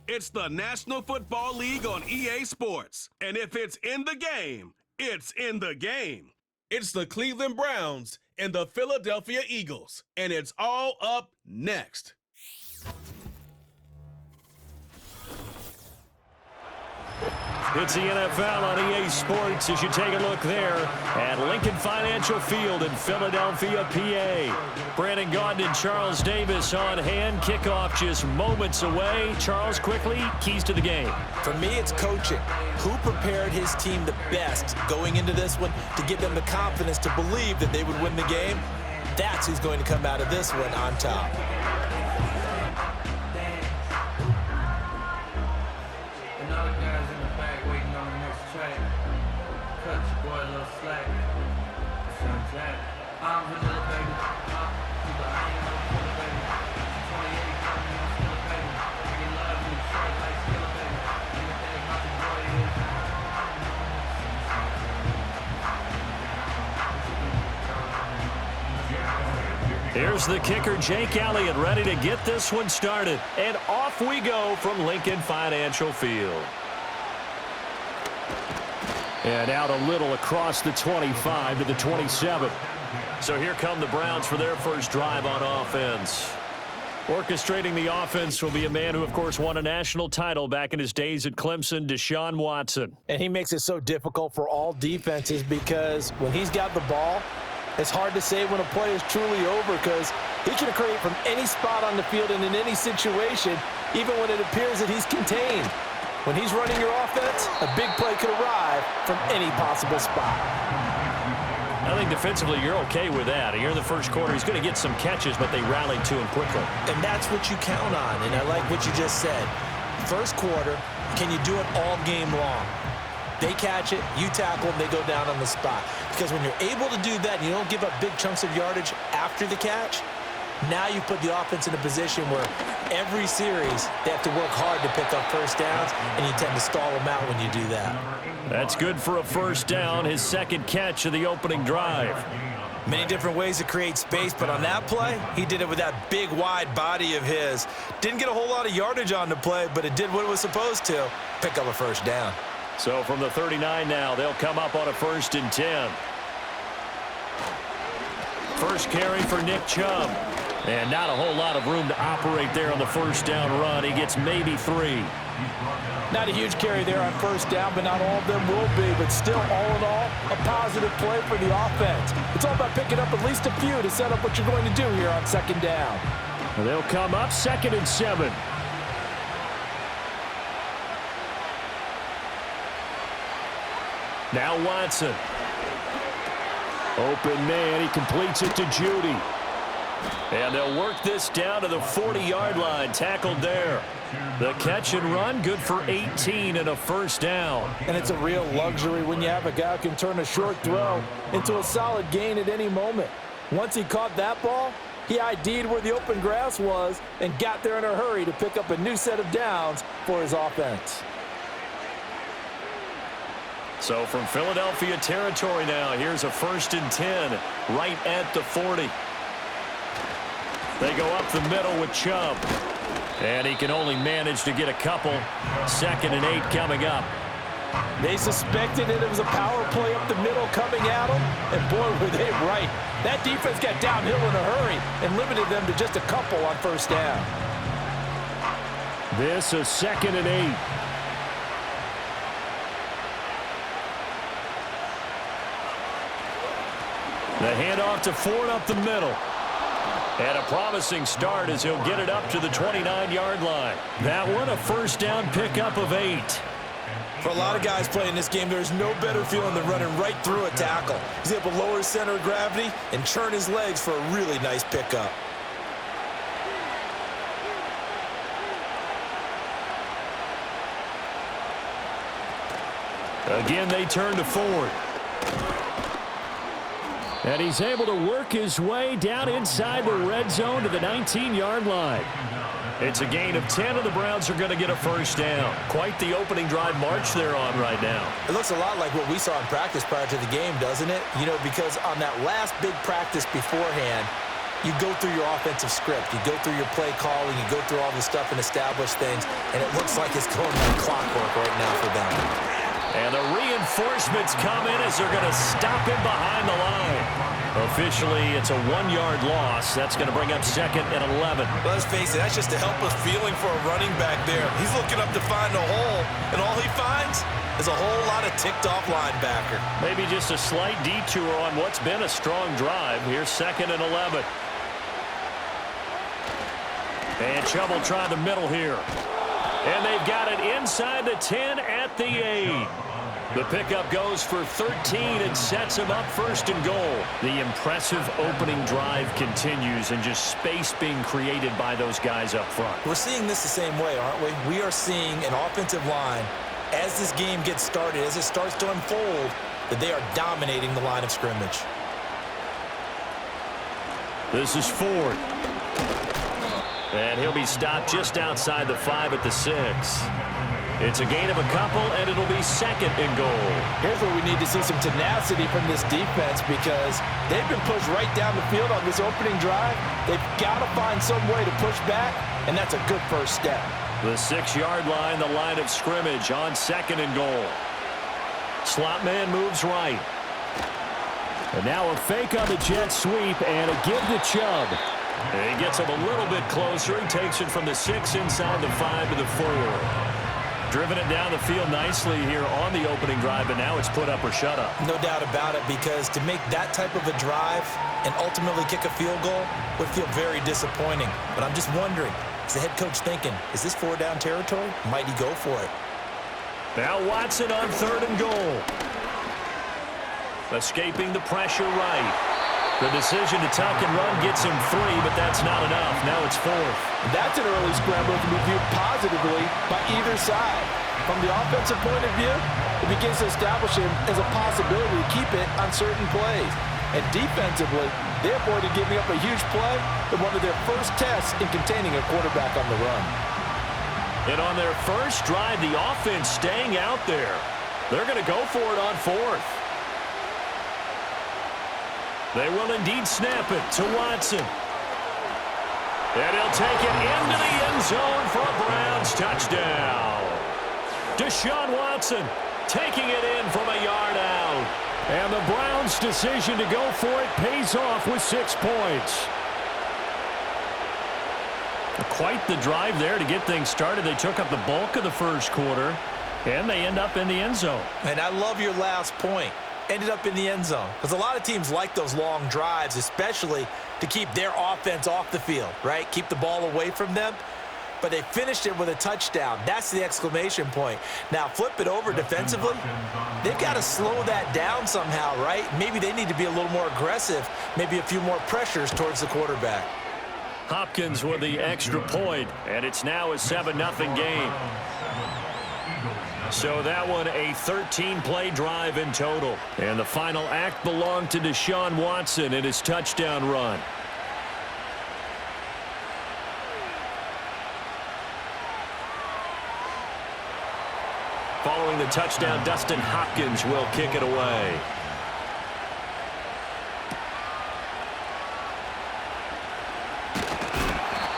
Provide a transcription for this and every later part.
It's the National Football League on EA Sports. And if it's in the game, it's in the game. It's the Cleveland Browns and the Philadelphia Eagles. And it's all up next. It's the NFL on EA Sports as you take a look there at Lincoln Financial Field in Philadelphia, PA. Brandon Gaudin and Charles Davis on hand. Kickoff just moments away. Charles, quickly, keys to the game. For me, it's coaching. Who prepared his team the best going into this one to give them the confidence to believe that they would win the game? That's who's going to come out of this one on top. Here's the kicker, Jake Elliott, ready to get this one started. And off we go from Lincoln Financial Field. And out a little across the 25 to the 27. So here come the Browns for their first drive on offense. Orchestrating the offense will be a man who, of course, won a national title back in his days at Clemson, Deshaun Watson. And he makes it so difficult for all defenses because when he's got the ball, it's hard to say when a play is truly over because he can create from any spot on the field and in any situation, even when it appears that he's contained. When he's running your offense, a big play could arrive from any possible spot. I think defensively you're okay with that. Here in the first quarter, he's going to get some catches, but they rallied to him quickly. And that's what you count on, and I like what you just said. First quarter, can you do it all game long? They catch it, you tackle them, they go down on the spot. Because when you're able to do that and you don't give up big chunks of yardage after the catch, now you put the offense in a position where every series they have to work hard to pick up first downs, and you tend to stall them out when you do that. That's good for a first down, his second catch of the opening drive. Many different ways to create space, but on that play, he did it with that big, wide body of his. Didn't get a whole lot of yardage on the play, but it did what it was supposed to, pick up a first down. So from the 39 now, they'll come up on a 1st and 10. First carry for Nick Chubb. And not a whole lot of room to operate there on the first down run. He gets maybe 3. Not a huge carry there on first down, but not all of them will be. But still, all in all, a positive play for the offense. It's all about picking up at least a few to set up what you're going to do here on second down. And they'll come up 2nd and 7. Now Watson. Open man. He completes it to Judy. And they'll work this down to the 40-yard line. Tackled there. The catch and run, good for 18 and a first down. And it's a real luxury when you have a guy who can turn a short throw into a solid gain at any moment. Once he caught that ball, he ID'd where the open grass was and got there in a hurry to pick up a new set of downs for his offense. So from Philadelphia territory now, here's a 1st and 10 right at the 40. They go up the middle with Chubb. And he can only manage to get a couple. 2nd and 8 coming up. They suspected that it was a power play up the middle coming at them. And boy, were they right. That defense got downhill in a hurry and limited them to just a couple on first down. This is 2nd and 8. The handoff to Ford up the middle. And a promising start as he'll get it up to the 29-yard line. That one, a first down pickup of 8. For a lot of guys playing this game, there's no better feeling than running right through a tackle. He's able to lower his center of gravity and churn his legs for a really nice pickup. Again, they turn to Ford. And he's able to work his way down inside the red zone to the 19-yard line. It's a gain of 10, and the Browns are going to get a first down. Quite the opening drive march they're on right now. It looks a lot like what we saw in practice prior to the game, doesn't it? You know, because on that last big practice beforehand, you go through your offensive script. You go through your play calling. You go through all the stuff and establish things, and it looks like it's going like clockwork right now for them. And the reinforcements come in as they're going to stop him behind the line. Officially, it's a 1-yard loss. That's going to bring up 2nd and 11. Well, let's face it, that's just a helpless feeling for a running back there. He's looking up to find a hole, and all he finds is a whole lot of ticked-off linebacker. Maybe just a slight detour on what's been a strong drive. Here's 2nd and 11. And Chubb will try the middle here. And they've got it inside the 10 at the 8. The pickup goes for 13 and sets him up 1st and goal. The impressive opening drive continues, and just space being created by those guys up front. We're seeing this the same way, aren't we? We are seeing an offensive line, as this game gets started, as it starts to unfold, that they are dominating the line of scrimmage. This is Ford. And he'll be stopped just outside the 5 at the 6. It's a gain of a couple, and it'll be 2nd and goal. Here's where we need to see some tenacity from this defense, because they've been pushed right down the field on this opening drive. They've got to find some way to push back, and that's a good first step. The 6-yard line, the line of scrimmage on 2nd and goal. Slot man moves right. And now a fake on the jet sweep, and a give to Chubb. And he gets him a little bit closer. He takes it from the 6 inside the 5 to the 4. Driven it down the field nicely here on the opening drive, and now it's put up or shut up. No doubt about it, because to make that type of a drive and ultimately kick a field goal would feel very disappointing. But I'm just wondering, is the head coach thinking, is this 4-down territory? Might he go for it? Now Watson on 3rd and goal. Escaping the pressure right. The decision to tuck and run gets him 3, but that's not enough. Now it's 4th. That's an early scramble to be viewed positively by either side. From the offensive point of view, it begins to establish him as a possibility to keep it on certain plays. And defensively, they avoided giving up a huge play in one of their first tests in containing a quarterback on the run. And on their first drive, the offense staying out there. They're going to go for it on 4th. They will indeed snap it to Watson. And he'll take it into the end zone for a Browns touchdown. Deshaun Watson taking it in from a yard out. And the Browns' decision to go for it pays off with 6 points. Quite the drive there to get things started. They took up the bulk of the first quarter, and they end up in the end zone. And I love your last point. Ended up in the end zone. Because a lot of teams like those long drives, especially to keep their offense off the field, right? Keep the ball away from them. But they finished it with a touchdown. That's the exclamation point. Now, flip it over defensively. They've got to slow that down somehow, right? Maybe they need to be a little more aggressive. Maybe a few more pressures towards the quarterback. Hopkins with the extra point, and it's now a 7-0 game. So that one a 13-play drive in total. And the final act belonged to Deshaun Watson in his touchdown run. Following the touchdown, Dustin Hopkins will kick it away.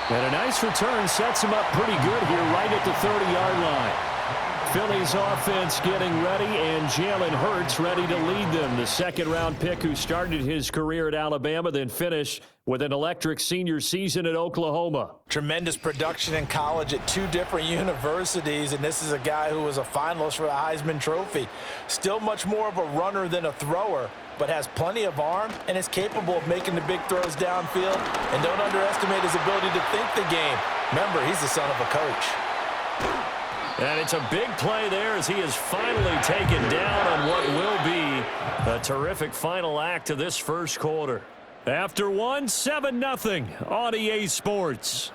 And a nice return sets him up pretty good here right at the 30-yard line. Philly's offense getting ready, and Jalen Hurts ready to lead them. The second-round pick who started his career at Alabama, then finished with an electric senior season at Oklahoma. Tremendous production in college at 2 different universities, and this is a guy who was a finalist for the Heisman Trophy. Still much more of a runner than a thrower, but has plenty of arm and is capable of making the big throws downfield. And don't underestimate his ability to think the game. Remember, he's the son of a coach. And it's a big play there as he is finally taken down on what will be a terrific final act of this first quarter. After one, 7-0 on EA Sports.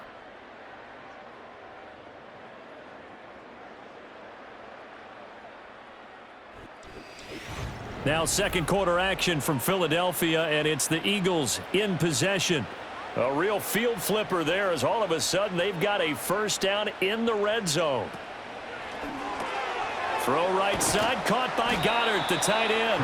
Now second quarter action from Philadelphia, and it's the Eagles in possession. A real field flipper there as all of a sudden they've got a first down in the red zone. Throw right side, caught by Goddard, the tight end.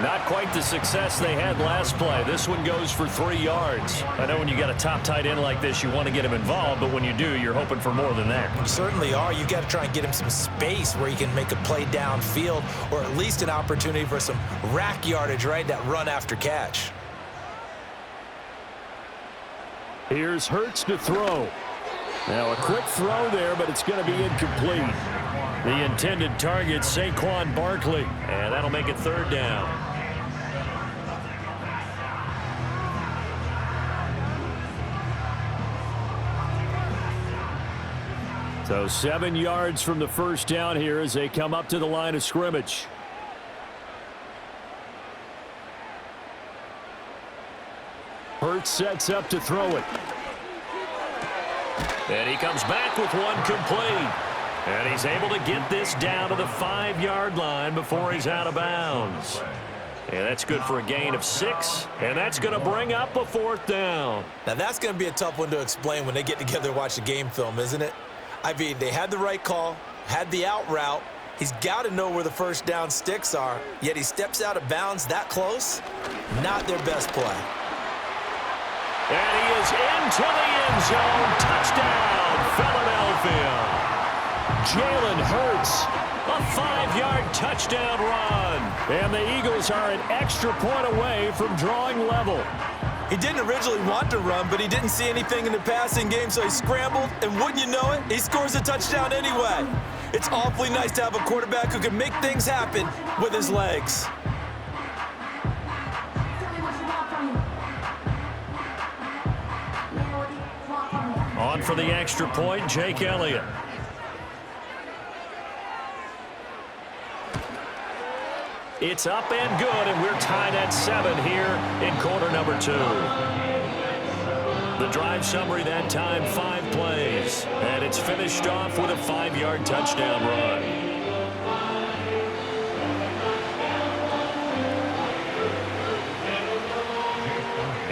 Not quite the success they had last play. This one goes for 3 yards. I know when you got a top tight end like this, you want to get him involved, but when you do, you're hoping for more than that. You certainly are. You got to try and get him some space where he can make a play downfield, or at least an opportunity for some rack yardage, right? That run after catch. Here's Hurts to throw. Now a quick throw there, but it's going to be incomplete. The intended target, Saquon Barkley, and that'll make it 3rd down. So 7 yards from the first down here as they come up to the line of scrimmage. Hurts sets up to throw it. And he comes back with one complete. And he's able to get this down to the 5-yard line before he's out of bounds. And that's good for a gain of 6. And that's going to bring up a 4th down. Now that's going to be a tough one to explain when they get together and watch the game film, isn't it? I mean, they had the right call, had the out route. He's got to know where the first down sticks are, yet he steps out of bounds that close. Not their best play. And he is into the end zone. Touchdown, Philadelphia. Jalen Hurts, a 5-yard touchdown run. And the Eagles are an extra point away from drawing level. He didn't originally want to run, but he didn't see anything in the passing game, so he scrambled, and wouldn't you know it, he scores a touchdown anyway. It's awfully nice to have a quarterback who can make things happen with his legs. On for the extra point, Jake Elliott. It's up and good, and we're tied at 7 here in quarter number 2. The drive summary that time, 5 plays. And it's finished off with a 5-yard touchdown run.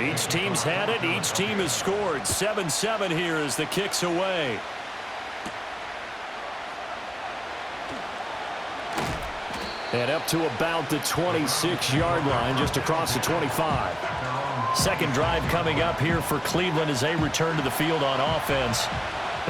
Each team's had it. Each team has scored. 7-7 here as the kick's away. And up to about the 26-yard line, just across the 25. Second drive coming up here for Cleveland as they return to the field on offense.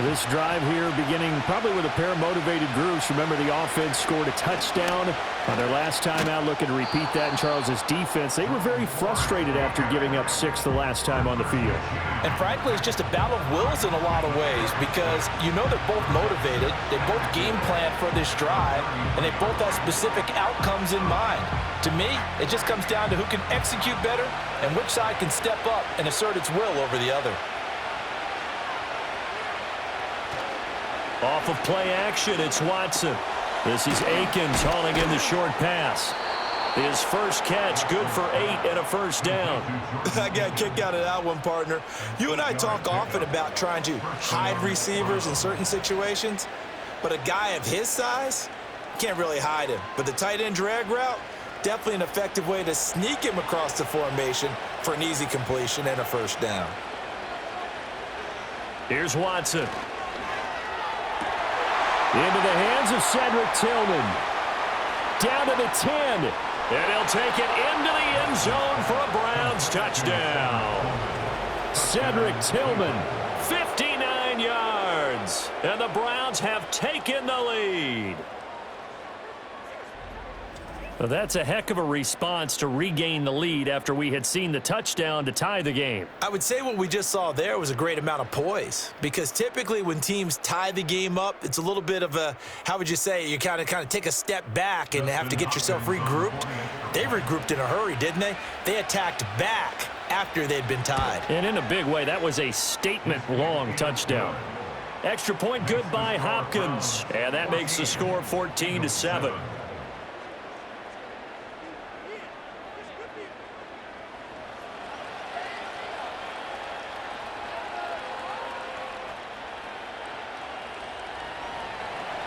This drive here beginning probably with a pair of motivated groups. Remember, the offense scored a touchdown on their last time out, looking to repeat that in Charles's defense. They were very frustrated after giving up 6 the last time on the field. And frankly, it's just a battle of wills in a lot of ways because you know they're both motivated, they both game plan for this drive, and they both have specific outcomes in mind. To me, it just comes down to who can execute better and which side can step up and assert its will over the other. Off of play action, it's Watson. This is Akins hauling in the short pass. His first catch, good for 8 and a first down. I got a kick out of that one, partner. You and I talk often about trying to hide receivers in certain situations, but a guy of his size, can't really hide him. But the tight end drag route, definitely an effective way to sneak him across the formation for an easy completion and a first down. Here's Watson. Into the hands of Cedric Tillman. Down to the 10. And he'll take it into the end zone for a Browns touchdown. Cedric Tillman, 59 yards. And the Browns have taken the lead. Well, that's a heck of a response to regain the lead after we had seen the touchdown to tie the game. I would say what we just saw there was a great amount of poise because typically when teams tie the game up, it's a little bit of a, how would you say, you kind of take a step back and have to get yourself regrouped. They regrouped in a hurry, didn't they? They attacked back after they'd been tied. And in a big way, that was a statement-long touchdown. Extra point good by Hopkins, and that makes the score 14-7.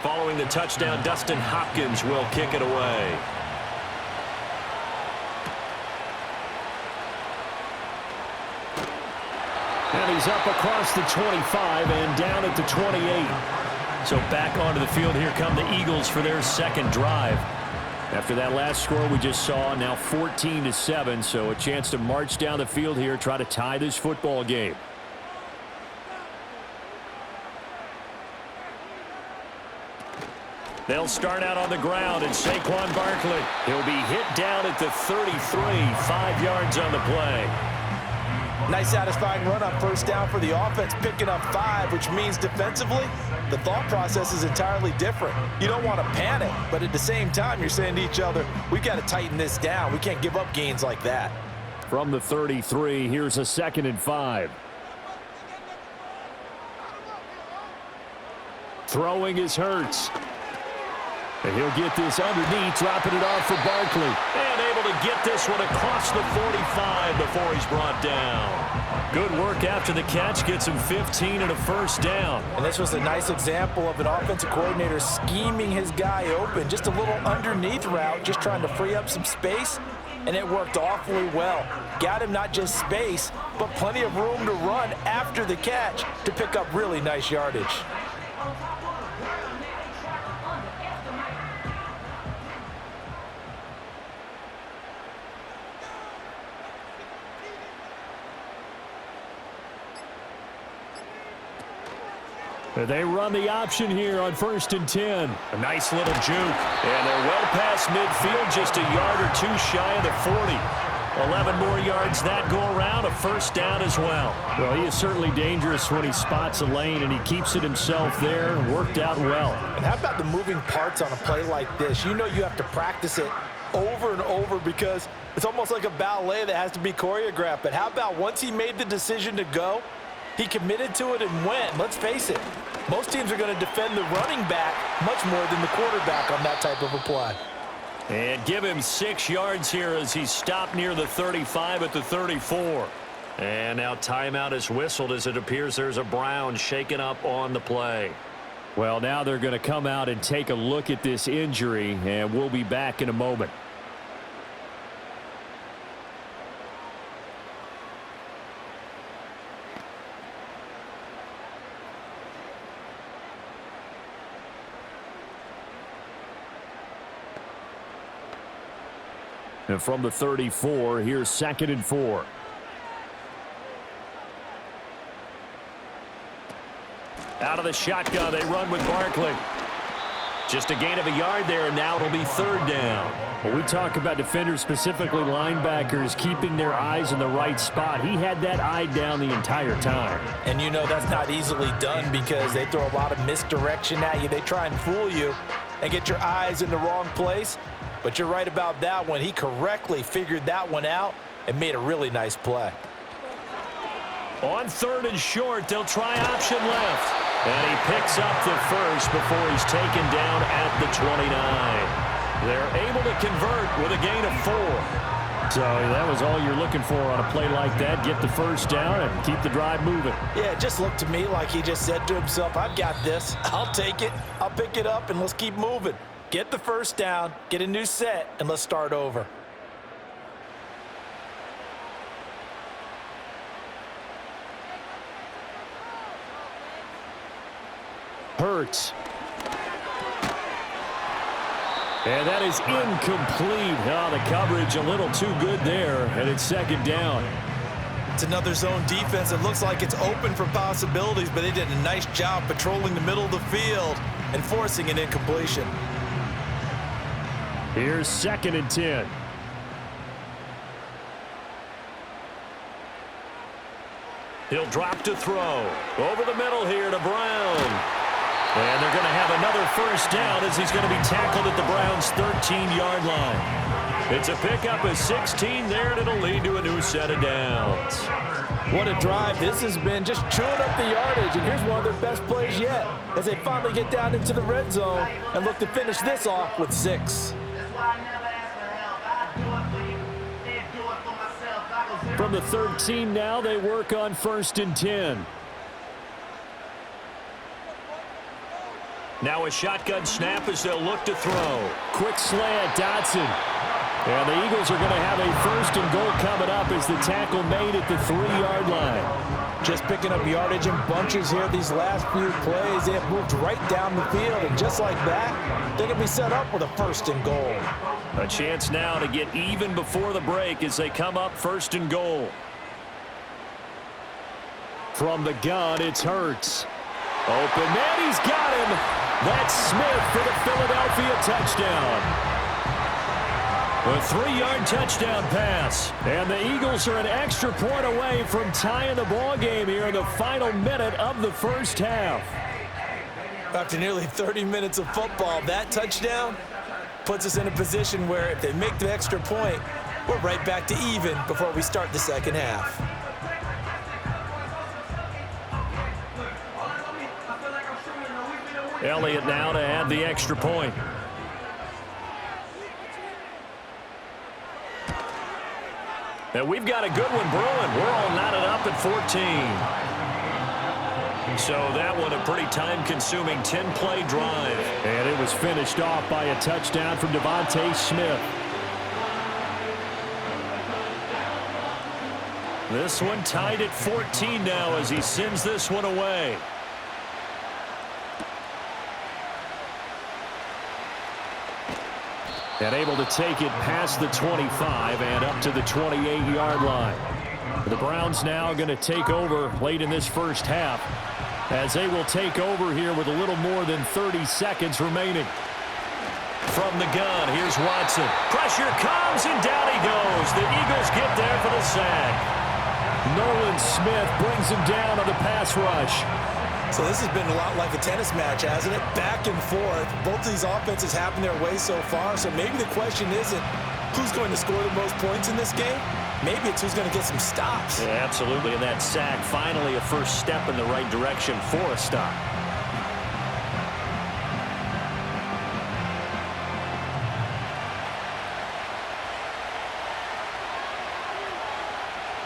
Following the touchdown, Dustin Hopkins will kick it away. And he's up across the 25 and down at the 28. So back onto the field, here come the Eagles for their second drive. After that last score we just saw, now 14-7, so a chance to march down the field here, try to tie this football game. They'll start out on the ground, and Saquon Barkley, he'll be hit down at the 33, 5 yards on the play. Nice satisfying run on first down for the offense, picking up 5, which means defensively, the thought process is entirely different. You don't want to panic, but at the same time, you're saying to each other, we've got to tighten this down. We can't give up gains like that. From the 33, here's a 2nd and 5. Throwing is Hurts. And he'll get this underneath, dropping it off for Barkley. And able to get this one across the 45 before he's brought down. Good work after the catch, gets him 15 and a first down. And this was a nice example of an offensive coordinator scheming his guy open. Just a little underneath route, just trying to free up some space. And it worked awfully well. Got him not just space, but plenty of room to run after the catch to pick up really nice yardage. They run the option here on 1st and 10. A nice little juke. And they're well past midfield, just a yard or two shy of the 40. 11 more yards that go around, a first down as well. Well, he is certainly dangerous when he spots a lane, and he keeps it himself there. Worked out well. And how about the moving parts on a play like this? You know you have to practice it over and over because it's almost like a ballet that has to be choreographed. But how about once he made the decision to go, he committed to it and went. Let's face it, most teams are going to defend the running back much more than the quarterback on that type of a play. And give him 6 yards here as he stopped near the 35 at the 34. And now timeout is whistled as it appears there's a Brown shaken up on the play. Well, now they're going to come out and take a look at this injury, and we'll be back in a moment. And from the 34, here's 2nd and 4. Out of the shotgun, they run with Barkley. Just a gain of a yard there, and now it'll be 3rd down. When we talk about defenders, specifically linebackers, keeping their eyes in the right spot, he had that eye down the entire time. And you know that's not easily done because they throw a lot of misdirection at you. They try and fool you and get your eyes in the wrong place. But you're right about that one. He correctly figured that one out and made a really nice play. On 3rd and short, they'll try option left. And he picks up the first before he's taken down at the 29. They're able to convert with a gain of 4. So that was all you're looking for on a play like that. Get the first down and keep the drive moving. Yeah, it just looked to me like he just said to himself, I've got this. I'll take it. I'll pick it up, and let's keep moving. Get the first down, get a new set, and let's start over. Hurts. And that is incomplete. Oh, the coverage a little too good there, and it's 2nd down. It's another zone defense. It looks like it's open for possibilities, but they did a nice job patrolling the middle of the field and forcing an incompletion. Here's 2nd and 10. He'll drop to throw. Over the middle here to Brown. And they're going to have another first down as he's going to be tackled at the Browns' 13-yard line. It's a pickup of 16 there, and it'll lead to a new set of downs. What a drive this has been, just chewing up the yardage, and here's one of their best plays yet as they finally get down into the red zone and look to finish this off with 6. From the 13 now, they work on 1st and 10. Now a shotgun snap as they'll look to throw. Quick slant, Dotson. And the Eagles are going to have a 1st and goal coming up as the tackle made at the 3-yard line. just picking up yardage in bunches here these last few plays. They have moved right down the field, and just like that, they can be set up with a 1st and goal. A chance now to get even before the break as they come up 1st and goal. From the gun, it's Hurts. Open man, he's got him. That's Smith for the Philadelphia touchdown. A 3-yard touchdown pass. And the Eagles are an extra point away from tying the ball game here in the final minute of the first half. After nearly 30 minutes of football, that touchdown puts us in a position where if they make the extra point, we're right back to even before we start the second half. Elliott now to add the extra point. And we've got a good one brewing. We're all knotted up at 14. So that one a pretty time-consuming 10-play drive. And it was finished off by a touchdown from Devontae Smith. This one tied at 14 now as he sends this one away. And able to take it past the 25 and up to the 28-yard line. The Browns now going to take over late in this first half as they will take over here with a little more than 30 seconds remaining. From the gun, here's Watson. Pressure comes, and down he goes. The Eagles get there for the sack. Nolan Smith brings him down on the pass rush. So this has been a lot like a tennis match, hasn't it? Back and forth. Both of these offenses happen their way so far, so maybe the question isn't who's going to score the most points in this game. Maybe it's who's going to get some stops. Yeah, absolutely, and that sack finally a first step in the right direction for a stop.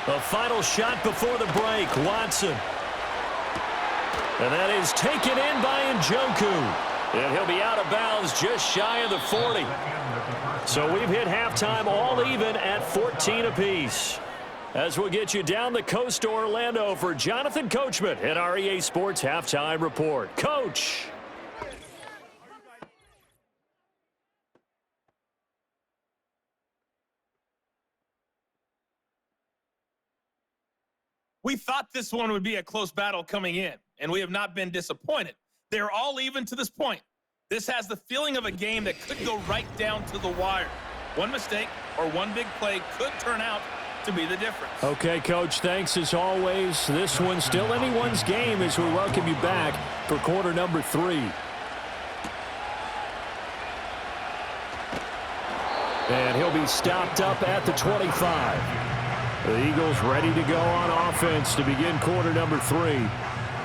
The final shot before the break, Watson. And that is taken in by Njoku. And he'll be out of bounds just shy of the 40. So we've hit halftime all even at 14 apiece. As we'll get you down the coast to Orlando for Jonathan Coachman at our EA Sports Halftime Report. Coach. We thought this one would be a close battle coming in, and we have not been disappointed. They're all even to this point. This has the feeling of a game that could go right down to the wire. One mistake or one big play could turn out to be the difference. Okay, Coach, thanks as always. This one's still anyone's game as we welcome you back for quarter number 3. And he'll be stopped up at the 25. The Eagles ready to go on offense to begin quarter number 3.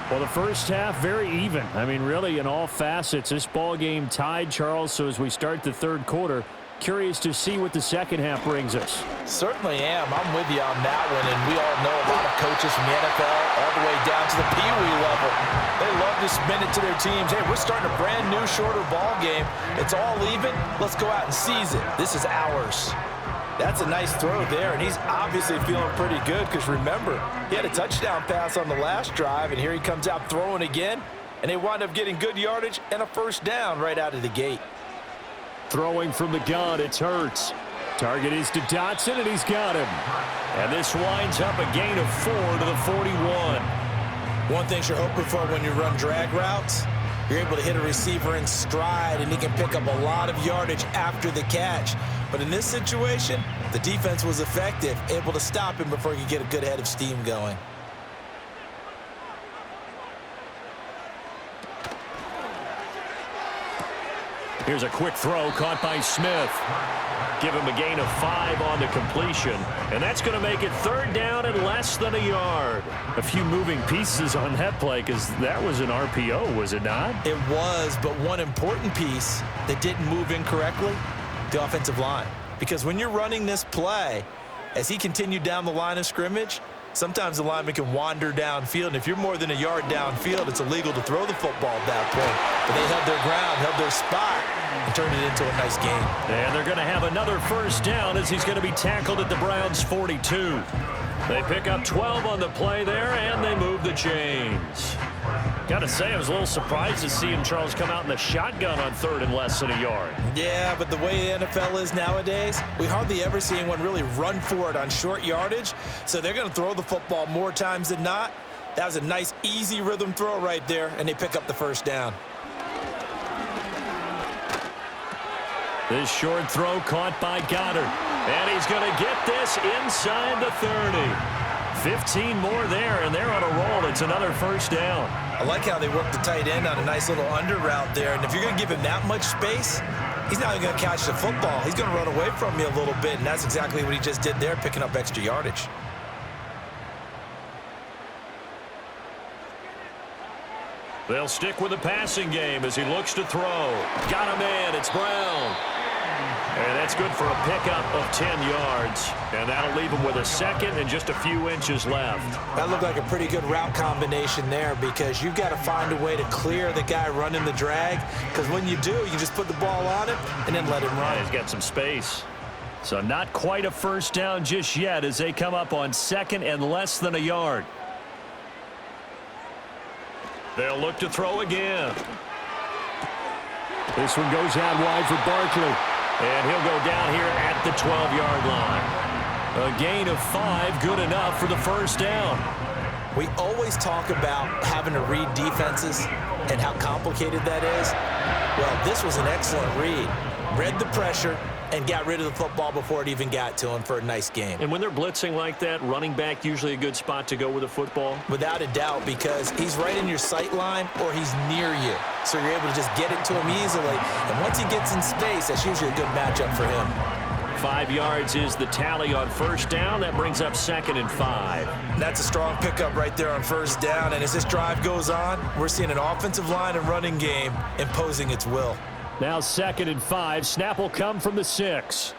Well, the first half, very even. I mean, really, in all facets, this ball game tied, Charles. So as we start the third quarter, curious to see what the second half brings us. Certainly am. I'm with you on that one. And we all know a lot of coaches from the NFL all the way down to the Pee-wee level. They love to spin it to their teams. Hey, we're starting a brand new, shorter ball game. It's all even. Let's go out and seize it. This is ours. That's a nice throw there, and he's obviously feeling pretty good because, remember, he had a touchdown pass on the last drive, and here he comes out throwing again, and they wind up getting good yardage and a first down right out of the gate. Throwing from the gun, it's Hurts. Target is to Dotson, and he's got him. And this winds up a gain of 4 to the 41. One thing you're hoping for when you run drag routes, you're able to hit a receiver in stride, and he can pick up a lot of yardage after the catch. But in this situation, the defense was effective, able to stop him before he could get a good head of steam going. Here's a quick throw caught by Smith. Give him a gain of 5 on the completion. And that's going to make it third down and less than a yard. A few moving pieces on that play because that was an RPO, was it not? It was, but one important piece that didn't move incorrectly, the offensive line. Because when you're running this play, as he continued down the line of scrimmage, sometimes the lineman can wander downfield, and if you're more than a yard downfield, it's illegal to throw the football at that point. But they held their ground, held their spot, and turned it into a nice game. And they're going to have another first down as he's going to be tackled at the Browns' 42. They pick up 12 on the play there, and they move the chains. Got to say, I was a little surprised to see him, Charles, come out in the shotgun on 3rd and less than a yard. Yeah, but the way the NFL is nowadays, we hardly ever see anyone really run for it on short yardage. So they're going to throw the football more times than not. That was a nice, easy rhythm throw right there, and they pick up the first down. This short throw caught by Goddard. And he's going to get this inside the 30. 15 more there, and they're on a roll. It's another first down. I like how they work the tight end on a nice little under route there. And if you're going to give him that much space, he's not even going to catch the football. He's going to run away from you a little bit, and that's exactly what he just did there, picking up extra yardage. They'll stick with the passing game as he looks to throw. Got him in. It's Brown. And that's good for a pickup of 10 yards. And that'll leave him with a second and just a few inches left. That looked like a pretty good route combination there because you've got to find a way to clear the guy running the drag. Because when you do, you just put the ball on him and then let him run. Yeah, he's got some space. So not quite a first down just yet as they come up on 2nd and less than a yard. They'll look to throw again. This one goes out wide for Barkley. And he'll go down here at the 12-yard line. A gain of 5, good enough for the first down. We always talk about having to read defenses and how complicated that is. Well, this was an excellent read. Read the pressure and got rid of the football before it even got to him for a nice gain. And when they're blitzing like that, running back usually a good spot to go with the football? Without a doubt, because he's right in your sight line or he's near you. So you're able to just get it to him easily. And once he gets in space, that's usually a good matchup for him. 5 yards is the tally on first down. That brings up 2nd and 5. That's a strong pickup right there on first down. And as this drive goes on, we're seeing an offensive line and running game imposing its will. Now 2nd and 5. Snap will come from the 6.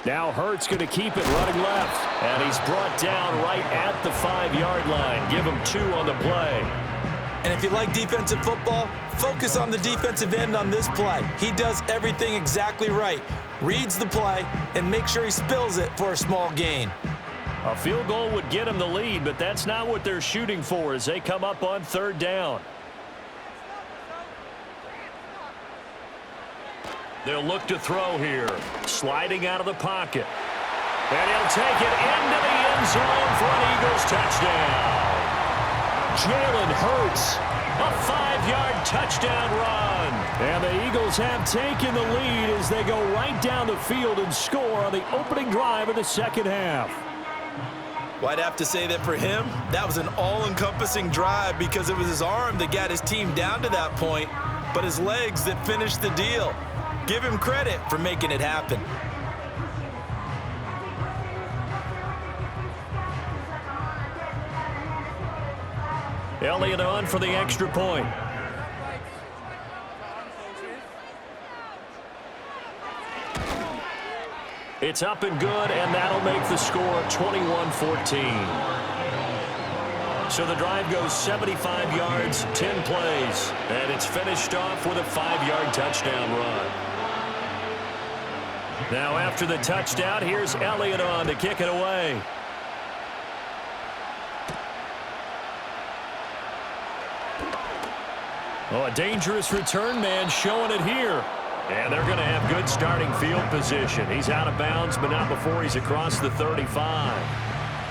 Now Hurts going to keep it running left. And he's brought down right at the 5-yard line. Give him 2 on the play. And if you like defensive football, focus on the defensive end on this play. He does everything exactly right. Reads the play and makes sure he spills it for a small gain. A field goal would get him the lead, but that's not what they're shooting for as they come up on 3rd down. They'll look to throw here. Sliding out of the pocket. And he'll take it into the end zone for an Eagles touchdown. Jalen Hurts, a 5-yard touchdown run. And the Eagles have taken the lead as they go right down the field and score on the opening drive of the second half. Well, I'd have to say that for him, that was an all-encompassing drive because it was his arm that got his team down to that point, but his legs that finished the deal. Give him credit for making it happen. Elliott on for the extra point. It's up and good, and that'll make the score 21-14. So the drive goes 75 yards, 10 plays, and it's finished off with a 5-yard touchdown run. Now after the touchdown, here's Elliott on to kick it away. Oh, a dangerous return man showing it here. And they're going to have good starting field position. He's out of bounds, but not before he's across the 35.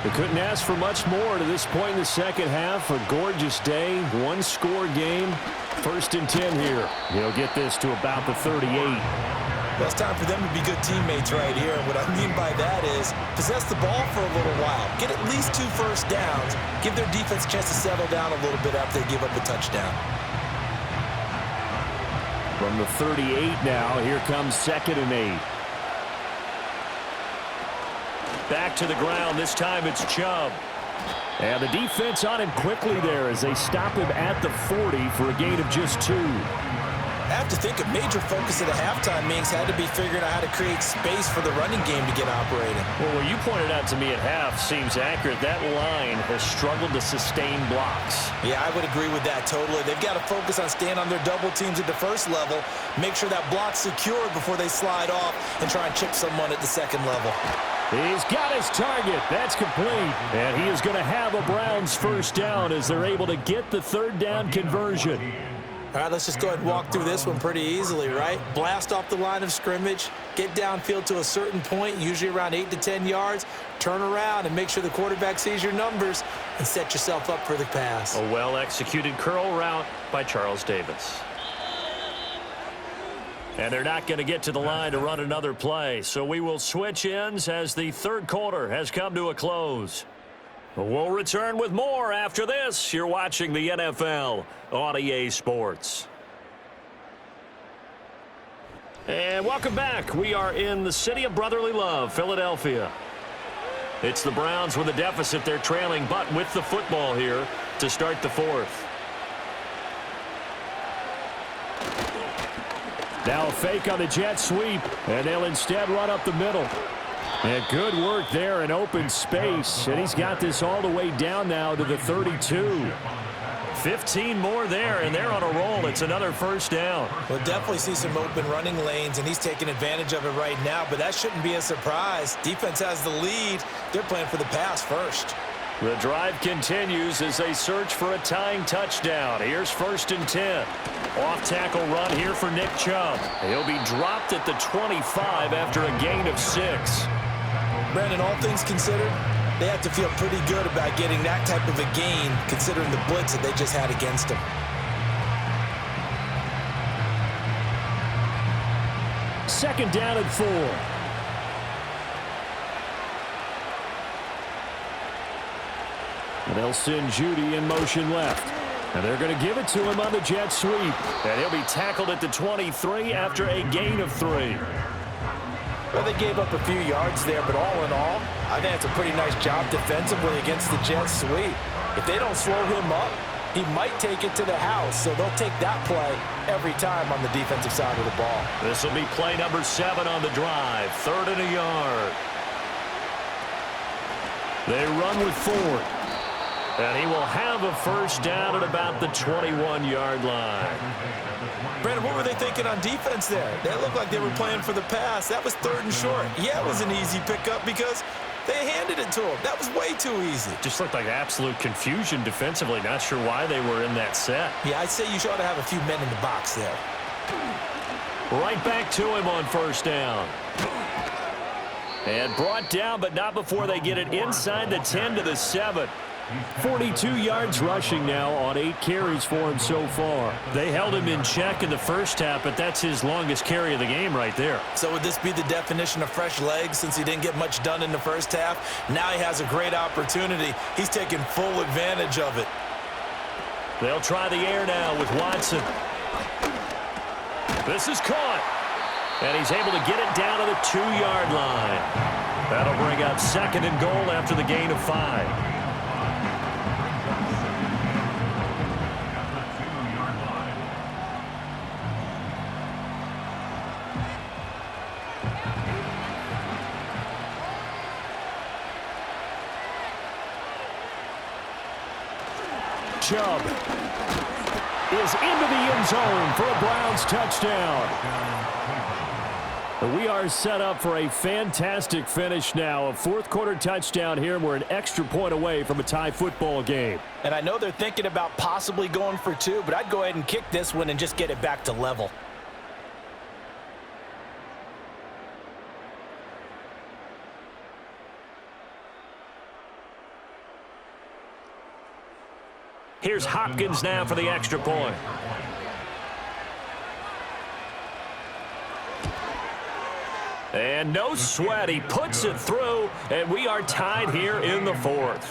They couldn't ask for much more to this point in the second half. A gorgeous day, one-score game. 1st and 10 here. He'll get this to about the 38. Well, it's time for them to be good teammates right here. And what I mean by that is possess the ball for a little while. Get at least 2 first downs. Give their defense a chance to settle down a little bit after they give up a touchdown. From the 38 now, here comes 2nd and 8. Back to the ground. This time it's Chubb. And the defense on him quickly there as they stop him at the 40 for a gain of just 2. have to think a major focus at the halftime meetings had to be figuring out how to create space for the running game to get operating. Well, what you pointed out to me at half seems accurate. That line has struggled to sustain blocks. Yeah, I would agree with that totally. They've got to focus on staying on their double teams at the first level, make sure that block's secured before they slide off and try and chip someone at the second level. He's got his target. That's complete. And he is going to have a Browns first down as they're able to get the third down conversion. All right, let's just go ahead and walk through this one pretty easily, right? Blast off the line of scrimmage, get downfield to a certain point, usually around 8 to 10 yards, turn around and make sure the quarterback sees your numbers and set yourself up for the pass. A well-executed curl route by Charles Davis. And they're not going to get to the line to run another play, so we will switch ends as the third quarter has come to a close. We'll return with more after this. You're watching the NFL on EA Sports. And welcome back. We are in the city of brotherly love, Philadelphia. It's the Browns with a deficit. They're trailing, but with the football here to start the fourth. Now a fake on the jet sweep, and they'll instead run up the middle. And good work there in open space, and he's got this all the way down now to the 32. 15 more there, and they're on a roll. It's another first down. We'll definitely see some open running lanes, and he's taking advantage of it right now, but that shouldn't be a surprise. Defense has the lead. They're playing for the pass first. The drive continues as they search for a tying touchdown. Here's 1st and 10. Off-tackle run here for Nick Chubb. He'll be dropped at the 25 after a gain of 6. Brandon, all things considered, they have to feel pretty good about getting that type of a gain, considering the blitz that they just had against them. Second down and 4. And they'll send Judy in motion left. And they're going to give it to him on the jet sweep. And he'll be tackled at the 23 after a gain of 3. Well, they gave up a few yards there, but all in all, I think it's a pretty nice job defensively against the jet sweep. If they don't slow him up, he might take it to the house, so they'll take that play every time on the defensive side of the ball. This will be play number 7 on the drive. 3rd and a yard. They run with Ford. And he will have a first down at about the 21-yard line. Brandon, what were they thinking on defense there? They looked like they were playing for the pass. That was 3rd and short. Yeah, it was an easy pickup because they handed it to him. That was way too easy. Just looked like absolute confusion defensively. Not sure why they were in that set. Yeah, I'd say you ought to have a few men in the box there. Right back to him on first down. And brought down, but not before they get it inside the 10 to the 7. 42 yards rushing now on 8 carries for him so far. They held him in check in the first half, but that's his longest carry of the game right there. So would this be the definition of fresh legs since he didn't get much done in the first half? Now he has a great opportunity. He's taking full advantage of it. They'll try the air now with Watson. This is caught. And he's able to get it down to the 2-yard line. That'll bring up 2nd and goal after the gain of 5. Chubb is into the end zone for a Browns touchdown. We are set up for a fantastic finish now. A 4th quarter touchdown here. We're an extra point away from a tie football game. And I know they're thinking about possibly going for 2, but I'd go ahead and kick this one and just get it back to level. Here's Hopkins now for the extra point. And no sweat. He puts it through, and we are tied here in the 4th.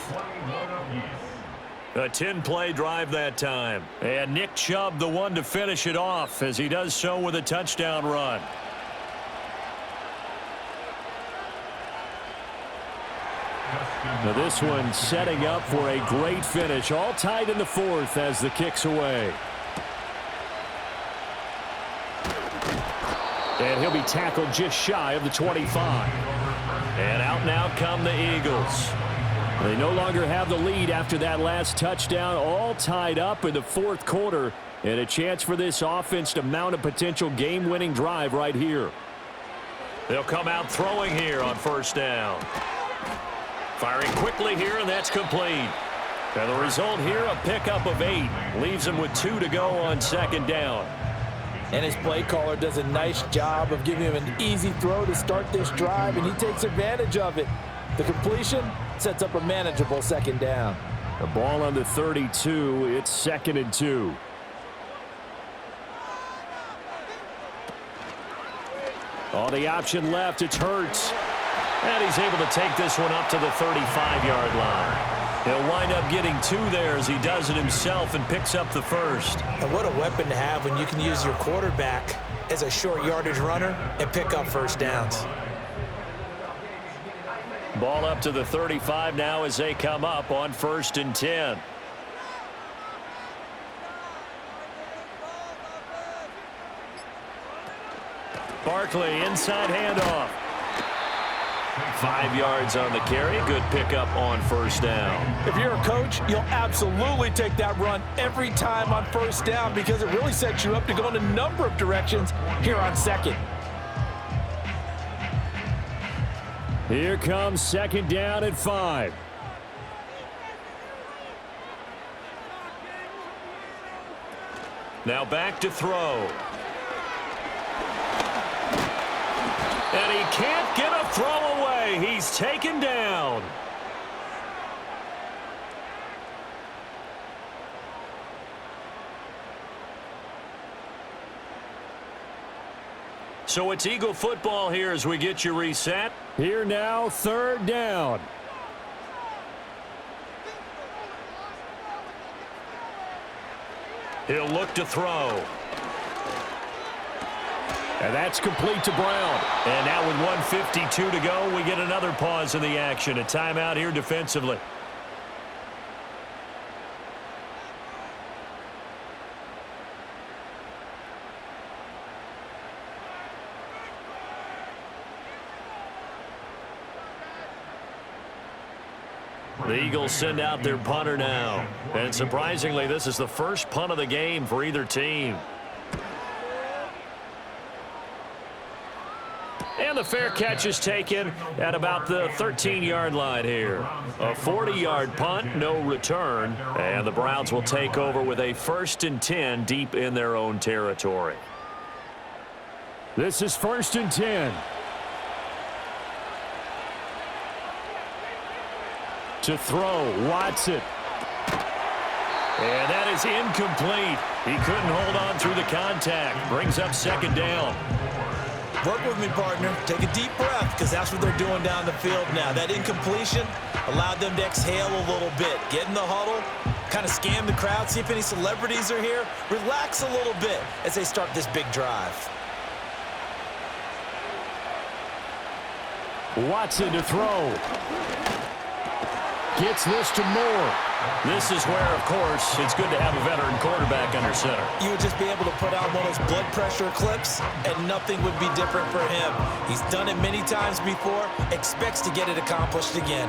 A 10-play drive that time. And Nick Chubb, the one to finish it off, as he does so with a touchdown run. Now this one setting up for a great finish. All tied in the 4th as the kick's away. And he'll be tackled just shy of the 25. And out now come the Eagles. They no longer have the lead after that last touchdown, all tied up in the fourth quarter, and a chance for this offense to mount a potential game-winning drive right here. They'll come out throwing here on first down. Firing quickly here, and that's complete. And the result here, a pickup of 8. Leaves him with 2 to go on second down. And his play caller does a nice job of giving him an easy throw to start this drive, and he takes advantage of it. The completion sets up a manageable second down. The ball on the 32. It's 2nd and 2. Oh, the option left. It's Hurts. And he's able to take this one up to the 35-yard line. He'll wind up getting 2 there as he does it himself and picks up the first. And what a weapon to have when you can use your quarterback as a short yardage runner and pick up first downs. Ball up to the 35 now as they come up on 1st and 10. Barkley, inside handoff. 5 yards on the carry. Good pickup on first down. If you're a coach, you'll absolutely take that run every time on first down because it really sets you up to go in a number of directions here on second. Here comes 2nd down and 5. Now back to throw. And he can't get a throw away. He's taken down. So it's Eagle football here as we get you reset. Here now, 3rd down. He'll look to throw. And that's complete to Brown. And now with 1:52 to go, we get another pause in the action. A timeout here defensively. The Eagles send out their punter now. And surprisingly, this is the first punt of the game for either team. And the fair catch is taken at about the 13-yard line here. A 40-yard punt, no return. And the Browns will take over with a 1st and 10 deep in their own territory. This is 1st and 10. To throw, Watson. And that is incomplete. He couldn't hold on through the contact. Brings up 2nd down. Work with me, partner. Take a deep breath because that's what they're doing down the field now. That incompletion allowed them to exhale a little bit. Get in the huddle, kind of scan the crowd, see if any celebrities are here. Relax a little bit as they start this big drive. Watson to throw. Gets this to Moore. This is where, of course, it's good to have a veteran quarterback under center. You would just be able to put out one of those blood pressure clips, and nothing would be different for him. He's done it many times before, expects to get it accomplished again.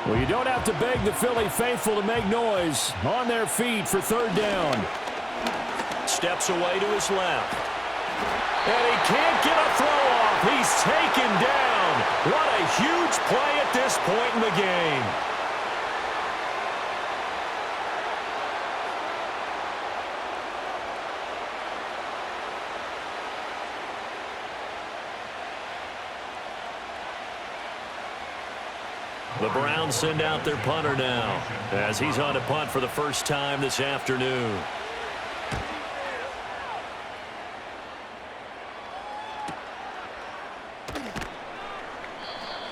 Well, you don't have to beg the Philly faithful to make noise. On their feet for 3rd down. Steps away to his left. And he can't get a throw off. He's taken down. What a huge play at this point in the game. The Browns send out their punter now as he's on to punt for the first time this afternoon.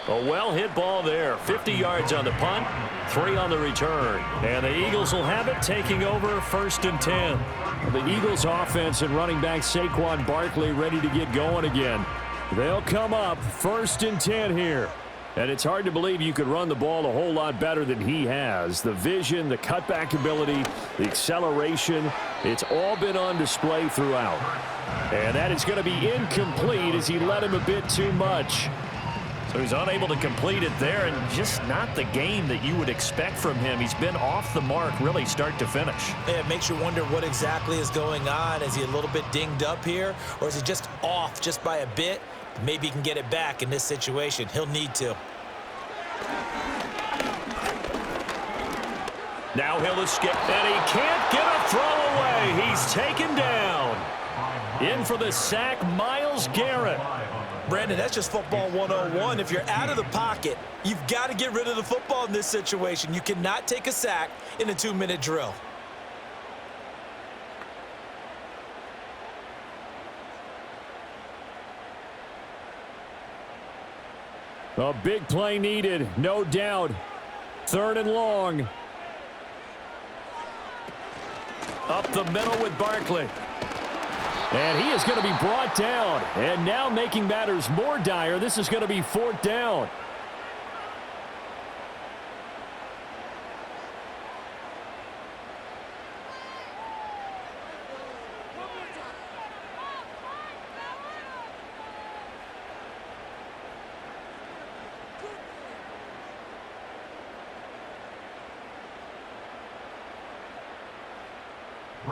A well-hit ball there. 50 yards on the punt, 3 on the return. And the Eagles will have it, taking over 1st and 10. The Eagles offense and running back Saquon Barkley ready to get going again. They'll come up 1st and 10 here. And it's hard to believe you could run the ball a whole lot better than he has. The vision, the cutback ability, the acceleration, it's all been on display throughout. And that is going to be incomplete as he led him a bit too much. So he's unable to complete it there, and just not the game that you would expect from him. He's been off the mark really start to finish. Yeah, it makes you wonder what exactly is going on. Is he a little bit dinged up here, or is he just off just by a bit? Maybe he can get it back in this situation. He'll need to. Now he'll escape, and he can't get a throw away. He's taken down. In for the sack, Myles Garrett. Brandon, that's just football 101. If you're out of the pocket, you've got to get rid of the football in this situation. You cannot take a sack in a 2-minute drill. A big play needed, no doubt. 3rd and long. Up the middle with Barkley. And he is going to be brought down. And now making matters more dire, this is going to be 4th down.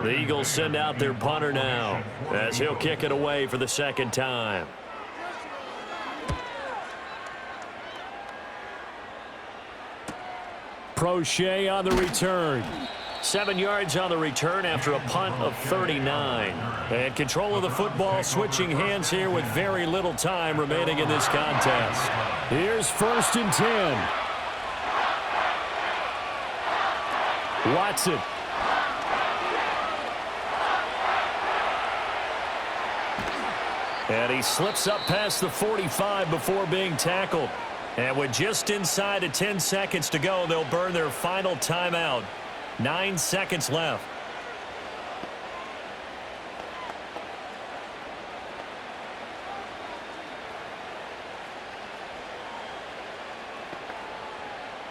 The Eagles send out their punter now as he'll kick it away for the 2nd time. Prochet on the return. 7 yards on the return after a punt of 39. And control of the football switching hands here with very little time remaining in this contest. Here's 1st and 10. Watson. And he slips up past the 45 before being tackled. And with just inside of 10 seconds to go, they'll burn their final timeout. 9 seconds left.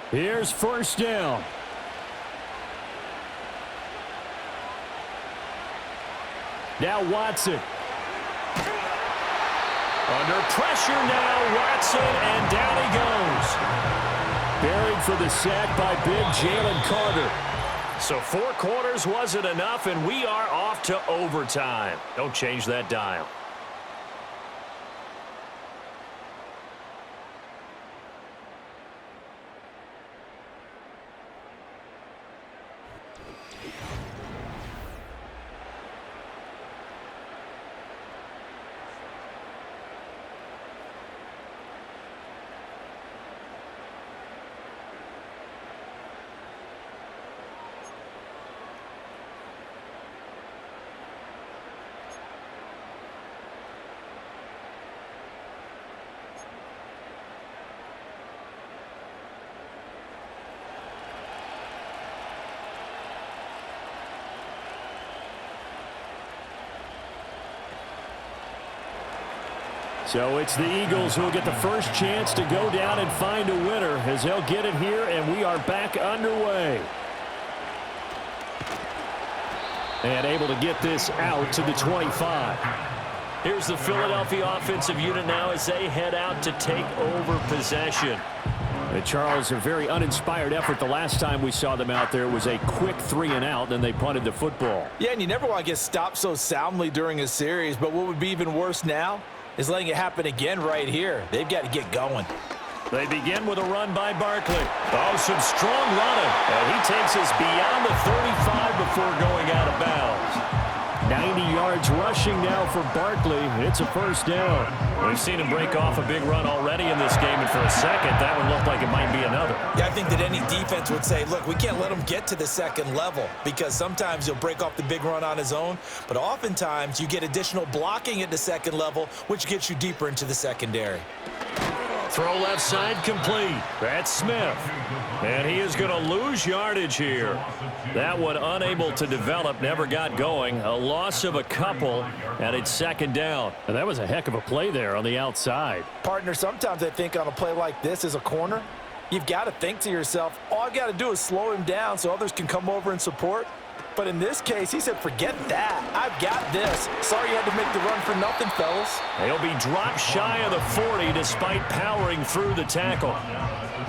Here's 1st down. Now Watson. Under pressure now, Watson, and down he goes. Buried for the sack by big Jalen Carter. So 4 quarters wasn't enough, and we are off to overtime. Don't change that dial. So it's the Eagles who will get the first chance to go down and find a winner as they'll get it here, and we are back underway. And able to get this out to the 25. Here's the Philadelphia offensive unit now as they head out to take over possession. Charles, a very uninspired effort the last time we saw them out there was a quick 3-and-out, then they punted the football. Yeah, and you never want to get stopped so soundly during a series, but what would be even worse now is letting it happen again right here. They've got to get going. They begin with a run by Barkley. Oh, some strong running. And he takes us beyond the 35 before going out of bounds. 90 yards rushing now for Barkley. It's a 1st down. We've seen him break off a big run already in this game, and for a second, that one looked like it might be another. Yeah, I think that any defense would say, look, we can't let him get to the 2nd level because sometimes he'll break off the big run on his own, but oftentimes you get additional blocking at the 2nd level, which gets you deeper into the secondary. Throw left side complete. That's Smith. And he is going to lose yardage here. That one unable to develop, never got going. A loss of a couple, and it's second down. And that was a heck of a play there on the outside. Partner, sometimes I think on a play like this as a corner, you've got to think to yourself, all I've got to do is slow him down so others can come over and support. But in this case, he said, forget that. I've got this. Sorry you had to make the run for nothing, fellas. He'll be dropped shy of the 40 despite powering through the tackle.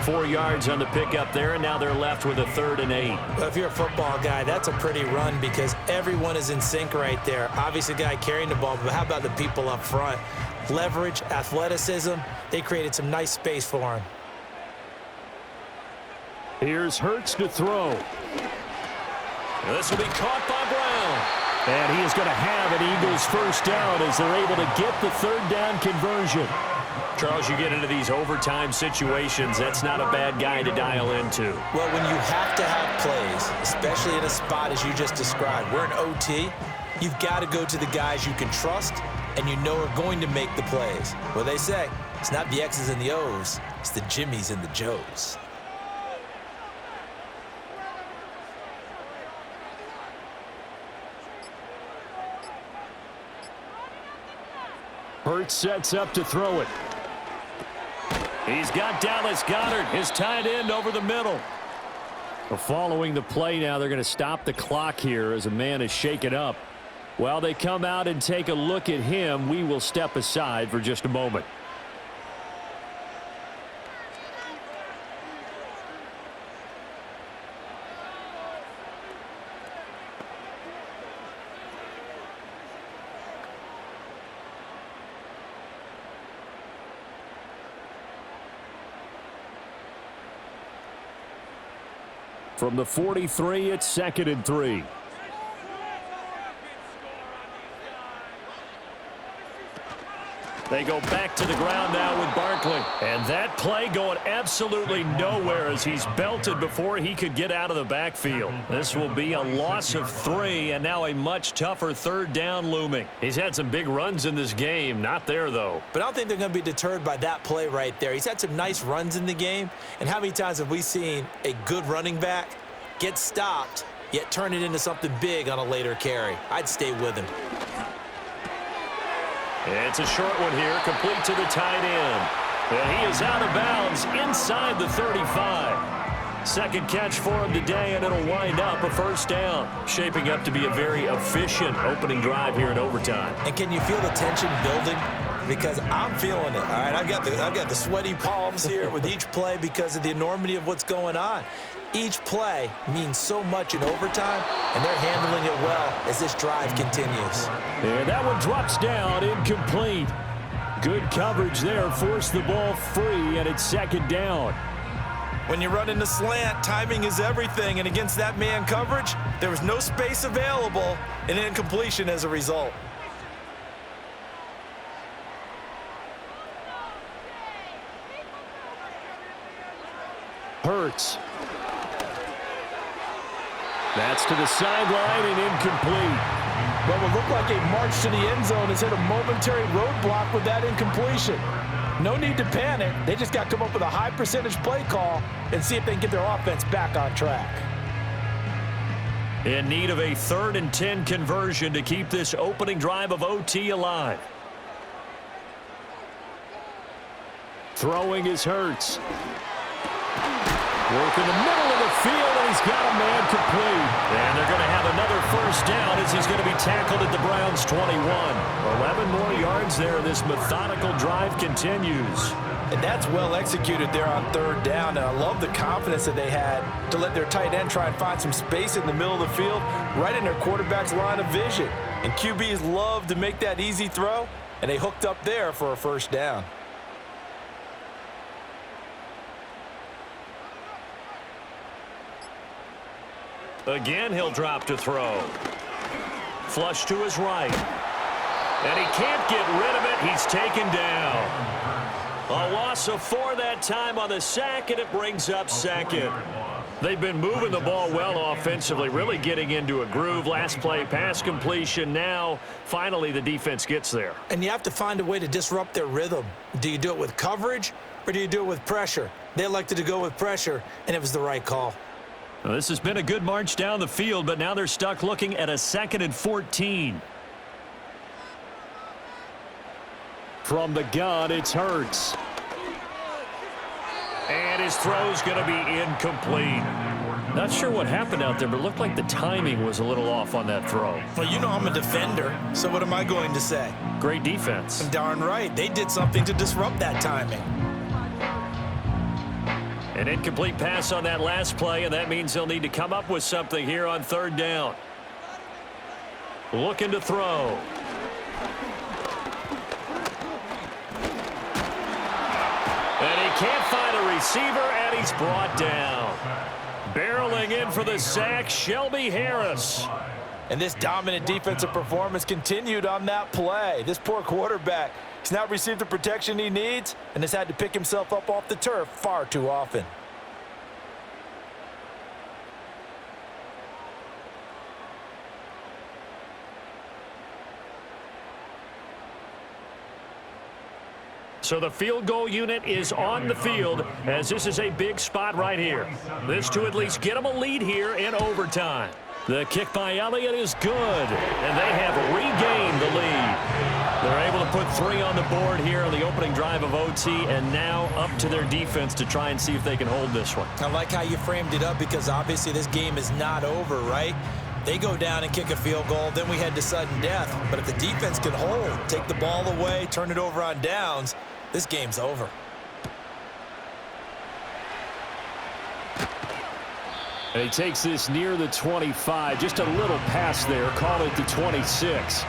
4 yards on the pickup there, and now they're left with a 3rd and 8. Well, if you're a football guy, that's a pretty run because everyone is in sync right there. Obviously, the guy carrying the ball, but how about the people up front? Leverage, athleticism, they created some nice space for him. Here's Hurts to throw. This will be caught by Brown. And he is going to have an Eagles first down as they're able to get the 3rd down conversion. Charles, you get into these overtime situations, that's not a bad guy to dial into. Well, when you have to have plays, especially in a spot as you just described, we're in OT, you've got to go to the guys you can trust and you know are going to make the plays. Well, they say, it's not the X's and the O's, it's the Jimmies and the Joes. Hurts sets up to throw it. He's got Dallas Goedert, his tight end, over the middle. Well, following the play now, they're going to stop the clock here as a man is shaken up. While they come out and take a look at him, we will step aside for just a moment. From the 43, it's 2nd and 3. They go back to the ground now with Barkley. And that play going absolutely nowhere as he's belted before he could get out of the backfield. This will be a loss of 3, and now a much tougher 3rd down looming. He's had some big runs in this game. Not there, though. But I don't think they're going to be deterred by that play right there. He's had some nice runs in the game. And how many times have we seen a good running back get stopped, yet turn it into something big on a later carry? I'd stay with him. It's a short one here, complete to the tight end. And he is out of bounds inside the 35. Second catch for him today, and it'll wind up a first down. Shaping up to be a very efficient opening drive here in overtime. And can you feel the tension building? Because I'm feeling it. All right, I've got the sweaty palms here with each play because of the enormity of what's going on. Each play means so much in overtime, and they're handling it well as this drive continues. And that one drops down, incomplete. Good coverage there, forced the ball free, and it's 2nd down. When you run into slant, timing is everything, and against that man coverage, there was no space available, and incompletion as a result. Hurts. That's to the sideline and incomplete. What would look like a march to the end zone has hit a momentary roadblock with that incompletion. No need to panic. They just got to come up with a high percentage play call and see if they can get their offense back on track. In need of a 3rd and 10 conversion to keep this opening drive of OT alive. Throwing is Hurts. Work in the middle of the field, and he's got a man complete. And they're going to have another first down as he's going to be tackled at the Browns' 21. 11 more yards there. This methodical drive continues. And that's well executed there on 3rd down. And I love the confidence that they had to let their tight end try and find some space in the middle of the field, right in their quarterback's line of vision. And QBs love to make that easy throw, and they hooked up there for a first down. Again, he'll drop to throw. Flush to his right. And he can't get rid of it. He's taken down. A loss of 4 that time on the sack, and it brings up 2nd. They've been moving the ball well offensively, really getting into a groove. Last play, pass completion. Now, finally, the defense gets there. And you have to find a way to disrupt their rhythm. Do you do it with coverage, or do you do it with pressure? They elected to go with pressure, and it was the right call. Well, this has been a good march down the field, but now they're stuck looking at a 2nd and 14. From the gun, it's Hurts. And his throw's going to be incomplete. Not sure what happened out there, but it looked like the timing was a little off on that throw. Well, you know I'm a defender, so what am I going to say? Great defense. Darn right. They did something to disrupt that timing. An incomplete pass on that last play, and that means they'll need to come up with something here on 3rd down. Looking to throw. And he can't find a receiver, and he's brought down. Barreling in for the sack, Shelby Harris. And this dominant defensive performance continued on that play. This poor quarterback has not received the protection he needs and has had to pick himself up off the turf far too often. So the field goal unit is on the field as this is a big spot right here. This to at least get them a lead here in overtime. The kick by Elliott is good, and they have regained the lead. They're able to put 3 on the board here on the opening drive of OT, and now up to their defense to try and see if they can hold this one. I like how you framed it up because obviously this game is not over, right? They go down and kick a field goal, then we head to sudden death. But if the defense can hold, take the ball away, turn it over on downs, this game's over. And he takes this near the 25. Just a little pass there. Call it the 26.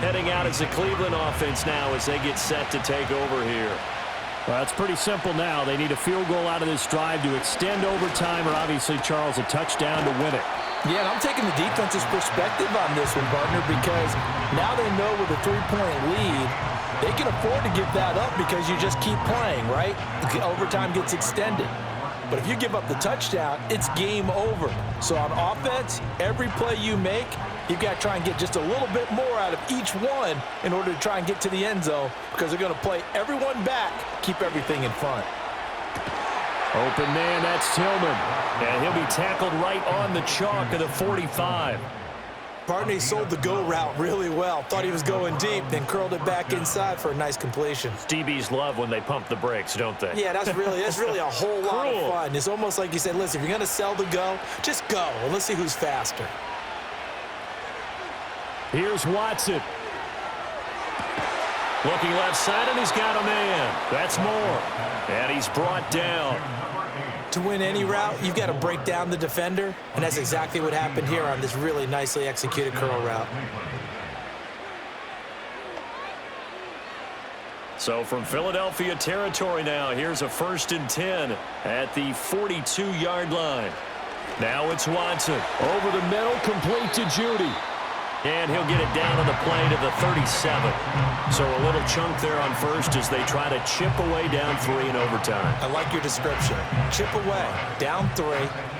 Heading out as the Cleveland offense now as they get set to take over here. Well, it's pretty simple now. They need a field goal out of this drive to extend overtime, or obviously, Charles, a touchdown to win it. Yeah, and I'm taking the defense's perspective on this one, partner, because now they know with a 3-point lead, they can afford to give that up because you just keep playing, right? Overtime gets extended. But if you give up the touchdown, it's game over. So on offense, every play you make, you've got to try and get just a little bit more out of each one in order to try and get to the end zone because they're going to play everyone back, keep everything in front. Open man, that's Tillman. And he'll be tackled right on the chalk of the 45. Partner, he sold the go route really well. Thought he was going deep, then curled it back inside for a nice completion. DBs love when they pump the brakes, don't they? Yeah, that's really a whole lot of fun. It's almost like you said, listen, if you're going to sell the go, just go. And let's see who's faster. Here's Watson. Looking left side, and he's got a man. That's Moore. And he's brought down. To win any route, you've got to break down the defender, and that's exactly what happened here on this really nicely executed curl route. So from Philadelphia territory now, here's a 1st and 10 at the 42-yard line. Now it's Watson. Over the middle, complete to Judy. And he'll get it down on the play to the 37. So a little chunk there on first as they try to chip away down 3 in overtime. I like your description. Chip away, down 3.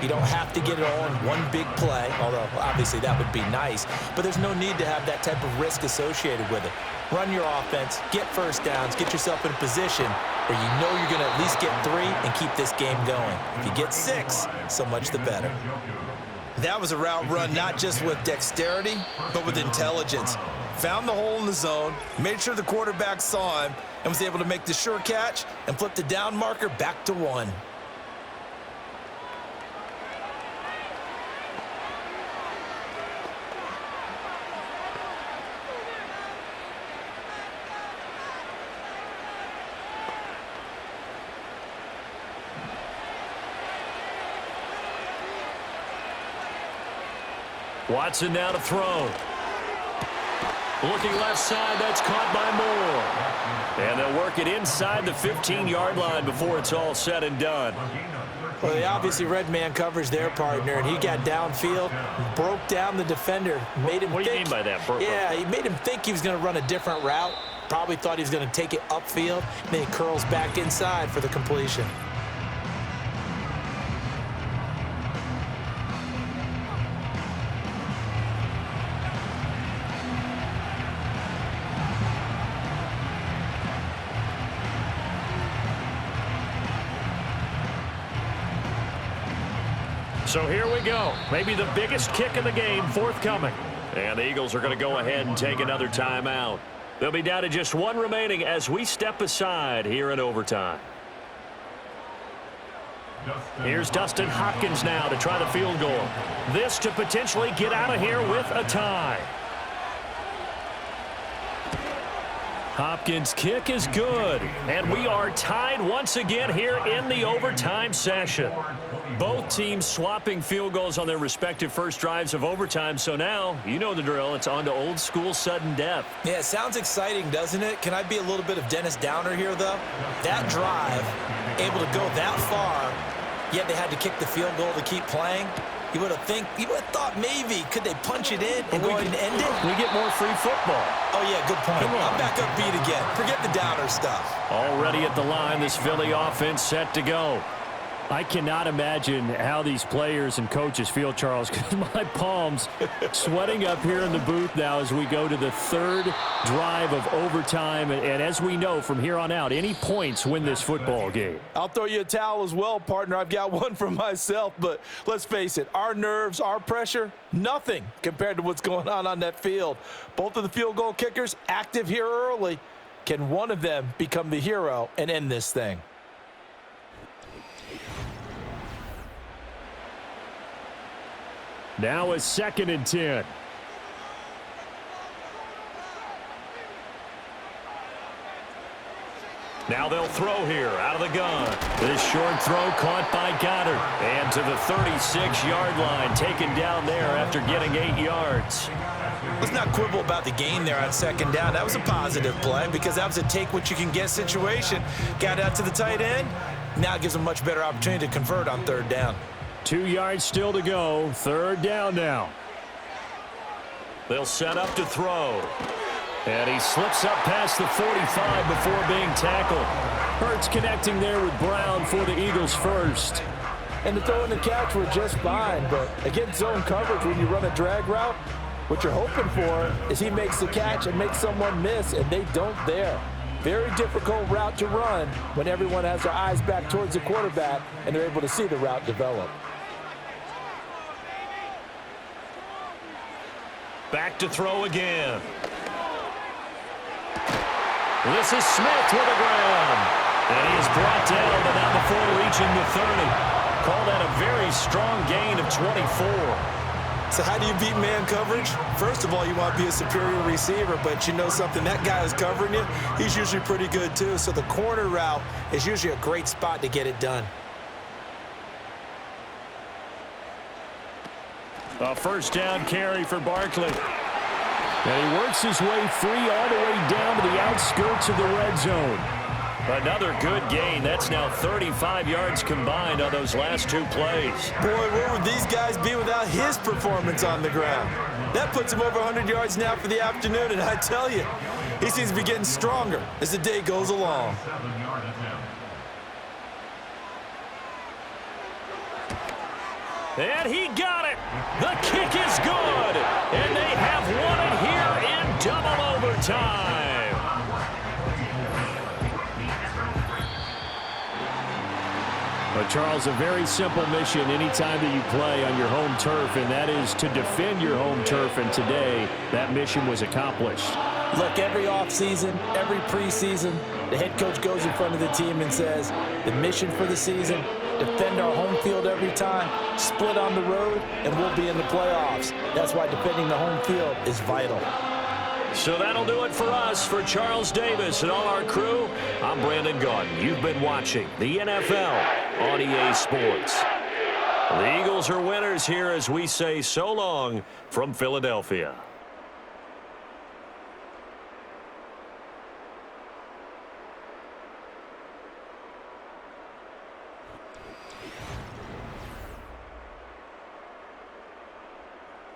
You don't have to get it all in one big play, although obviously that would be nice. But there's no need to have that type of risk associated with it. Run your offense, get first downs, get yourself in a position where you know you're going to at least get 3 and keep this game going. If you get 6, so much the better. That was a route run not just with dexterity, but with intelligence. Found the hole in the zone, made sure the quarterback saw him, and was able to make the sure catch and flip the down marker back to 1. Watson now to throw. Looking left side, that's caught by Moore. And they'll work it inside the 15-yard line before it's all said and done. Well, they obviously read man coverage their partner, and he got downfield, broke down the defender, made him What do you think, mean by that, Burko? Yeah, he made him think he was going to run a different route. Probably thought he was going to take it upfield, and then he curls back inside for the completion. So here we go. Maybe the biggest kick of the game forthcoming. And the Eagles are going to go ahead and take another timeout. They'll be down to just one remaining as we step aside here in overtime. Here's Dustin Hopkins now to try the field goal. This to potentially get out of here with a tie. Hopkins' kick is good. And we are tied once again here in the overtime session. Both teams swapping field goals on their respective first drives of overtime. So now, you know the drill. It's on to old school sudden death. Yeah, it sounds exciting, doesn't it? Can I be a little bit of Dennis Downer here, though? That drive, able to go that far, yet they had to kick the field goal to keep playing. You would have thought maybe could they punch it in and go ahead and end it? We get more free football. Oh, yeah, good point. I'm back up beat again. Forget the Downer stuff. Already at the line, this Philly offense set to go. I cannot imagine how these players and coaches feel, Charles, because my palms sweating up here in the booth now as we go to the third drive of overtime. And as we know from here on out, any points win this football game. I'll throw you a towel as well, partner. I've got one for myself, but let's face it, our nerves, our pressure, nothing compared to what's going on that field. Both of the field goal kickers active here early. Can one of them become the hero and end this thing? Now it's 2nd and 10. Now they'll throw here out of the gun. This short throw caught by Goddard. And to the 36-yard line, taken down there after getting 8 yards. Let's not quibble about the gain there on 2nd down. That was a positive play because that was a take-what-you-can-get situation. Got out to the tight end. Now it gives them a much better opportunity to convert on 3rd down. 2 yards still to go. 3rd down now. They'll set up to throw. And he slips up past the 45 before being tackled. Hurts connecting there with Brown for the Eagles first. And the throw and the catch were just fine, but against zone coverage, when you run a drag route, what you're hoping for is he makes the catch and makes someone miss, and they don't there. Very difficult route to run when everyone has their eyes back towards the quarterback and they're able to see the route develop. Back to throw again. This is Smith with the ground. And he is brought down, but not before reaching the 30. Call that a very strong gain of 24. So how do you beat man coverage? First of all, you want to be a superior receiver, but you know something, that guy is covering you, he's usually pretty good too. So the corner route is usually a great spot to get it done. A first down carry for Barkley. And he works his way free all the way down to the outskirts of the red zone. Another good gain. That's now 35 yards combined on those last 2 plays. Boy, where would these guys be without his performance on the ground? That puts him over 100 yards now for the afternoon, and I tell you, he seems to be getting stronger as the day goes along. And he got it. The kick is good. And they have won it here in double overtime. But Charles, a very simple mission anytime that you play on your home turf, and that is to defend your home turf. And today, that mission was accomplished. Look, every offseason, every preseason, the head coach goes in front of the team and says, the mission for the season, defend our home field every time, split on the road, and we'll be in the playoffs. That's why defending the home field is vital. So that'll do it for us. For Charles Davis and all our crew, I'm Brandon Gaudin. You've been watching the NFL on EA Sports. The Eagles are winners here as we say so long from Philadelphia.